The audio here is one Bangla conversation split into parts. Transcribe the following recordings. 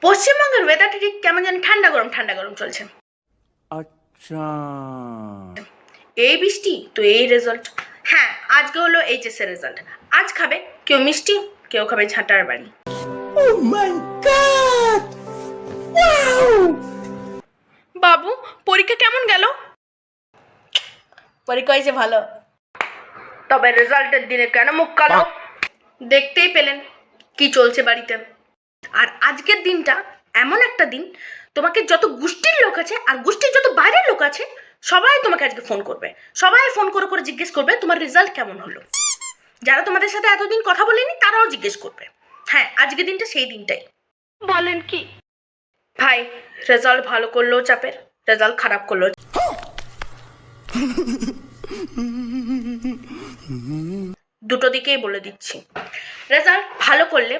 পশ্চিমবঙ্গের ওয়েদারটা ঠিক কেমন জানি ঠান্ডা গরম চলছে। আচ্ছা, এই বৃষ্টি তো এই রেজাল্ট। হ্যাঁ, আজকে হলো এইচএস এর রেজাল্ট। আজ খাবে কেউ মিষ্টি, কেউ খাবে ঝাঁটার বাড়ি। oh my god, wow! বাবু, পরীক্ষা কেমন গেল? পরীক্ষা হয়েছে ভালো, তবে রেজাল্টের দিনে কেন মুখ কালো? দেখতেই পেলেন কি চলছে বাড়িতে। আর আজকের দিনটা এমন একটা দিন, তোমাকে যত গোষ্ঠীর লোক আছে আর গোষ্ঠীর যত বাইরের লোক আছে সবাই তোমাকে আজকে ফোন করবে। সবাই ফোন করে করে জিজ্ঞেস করবে তোমার রেজাল্ট কেমন হলো। যারা তোমাদের সাথে এতদিন কথা বলেনি তারাও জিজ্ঞেস করবে। হ্যাঁ, আজকের দিনটা সেই দিনটাই। বলেন কি ভাই, রেজাল্ট ভালো করলো চাপের, রেজাল্ট খারাপ করলো। দুটো দিকেই বলে দিচ্ছি। রেজাল্ট ভালো করলে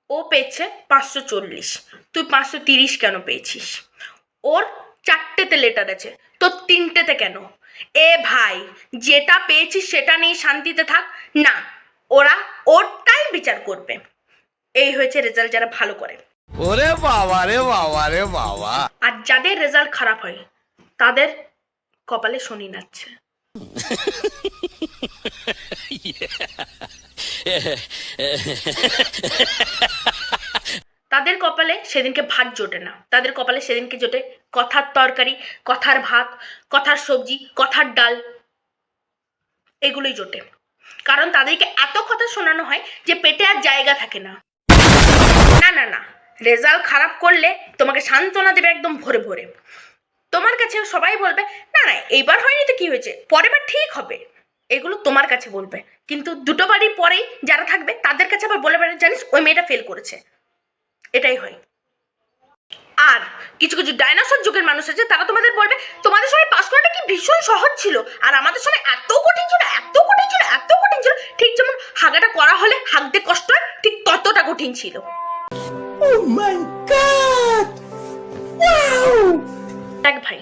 ও পেয়েছে 540, তুই 530 কেন পেয়েছিস? ওর 4টেতে লেটার আছে, তোর 3টেতে কেন? এ ভাই, যেটা পেয়েছিস সেটা নিয়ে শান্তিতে থাক না, ওরা ওরটাই বিচার করবে। এই হয়েছে রেজাল্ট যারা ভালো করে। ওরে বাবা রে বাবা রে বাবা। আর যাদের রেজাল্ট খারাপ হয় তাদের কপালে শনি নাচছে। তাদের কপালে সেদিনকে ভাত জোটে না, তাদের কপালে সেদিনকে জোটে কথার তরকারি, কথার ভাত, কথার সবজি, কথার ডাল, এগুলোই জোটে। কারণ তাদেরকে এত কথা শোনানো হয় যে পেটে আর জায়গা থাকে না। না না না, রেজাল্ট খারাপ করলে তোমাকে সান্ত্বনা দেবে একদম ভরে ভরে। তোমার কাছে সবাই বলবে না না এইবার হয়নি তো কি হয়েছে, পরের বার ঠিক হবে, এগুলো তোমার কাছে বলবে। কিন্তু দুটো বাড়ির পরেই যারা থাকবে তাদের কাছে আবার বলে বেড়ে জানিস ওই মেয়েটা ফেল করেছে। এটাই হয়। আর কিছু কিছু ডাইনোসর যুগের মানুষ আছে, তারা তোমাদের বলবে তোমাদের সময় পাস করাটা কি ভীষণ সহজ ছিল, আর আমাদের সময় এত কঠিন ছিল, এত কঠিন ছিল, এত কঠিন ছিল। ঠিক যেমন হাগাটা করা হলে হাগতে কষ্ট হয়, ঠিক ততটা কঠিন ছিল। Oh my god, wow! দেখ ভাই,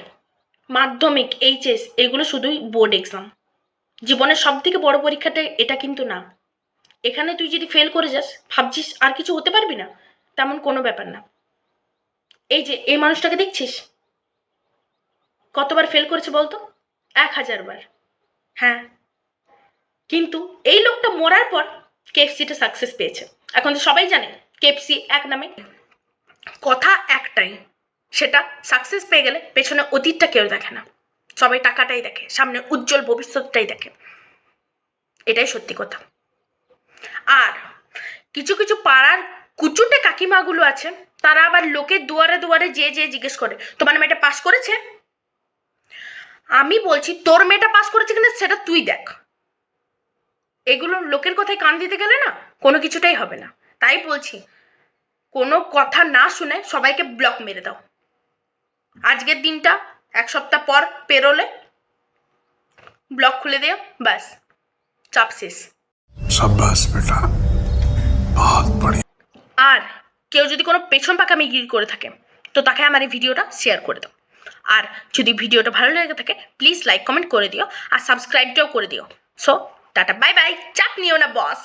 মাধ্যমিক, এইচএস এগুলো শুধুই বোর্ড এক্সাম। জীবনের সব থেকে বড় পরীক্ষাটা এটা কিন্তু না। এখানে তুই যদি ফেল করে যাস ভাবছিস আর কিছু হতে পারবি না, তেমন কোনো ব্যাপার না। এই যে এই মানুষটাকে দেখছিস, কতবার ফেল করেছে বলতো? 1000 বার। হ্যাঁ, কিন্তু এই লোকটা মরার পর কেএফসিটা সাকসেস পেয়েছে। এখন তো সবাই জানে কেএফসি এক নামে। কথা একটাই, সেটা সাকসেস পেয়ে গেলে পেছনে অতীতটা কেউ দেখে না, সবাই টাকাটাই দেখে, সামনে উজ্জ্বল ভবিষ্যৎটাই দেখে। এটাই সত্যি কথা। আর কিছু কিছু পাড়ার কুচুটে কাকিমাগুলো আছে, তারা আবার লোকের দুয়ারে দুয়ারে যে জিজ্ঞেস করে তোমার মেয়েটা পাস করেছে। আমি বলছি তোর মেয়েটা পাস করেছে কিনা সেটা তুই দেখ। এগুলো লোকের কথায় কান দিতে গেলে না কোনো কিছুটাই হবে না। তাই বলছি, কোনো কথা না শুনে সবাইকে ব্লক মেরে দাও। আজকের দিনটা এক সপ্তাহ পর পেরোলে ব্লক খুলে দিও, ব্যাস চাপ শেষ। शाबाश बेटा, बहुत बढ़िया। আর কেউ যদি কোনো পেছন পাকামিগিরি করে থাকে তো তাকে আমার এই ভিডিওটা শেয়ার করে দাও। আর যদি ভিডিওটা ভালো লেগে থাকে প্লিজ লাইক কমেন্ট করে দিও, আর সাবস্ক্রাইবটাও করে দিও। সো টাটা বাই বাই, চাপ নিও না বস।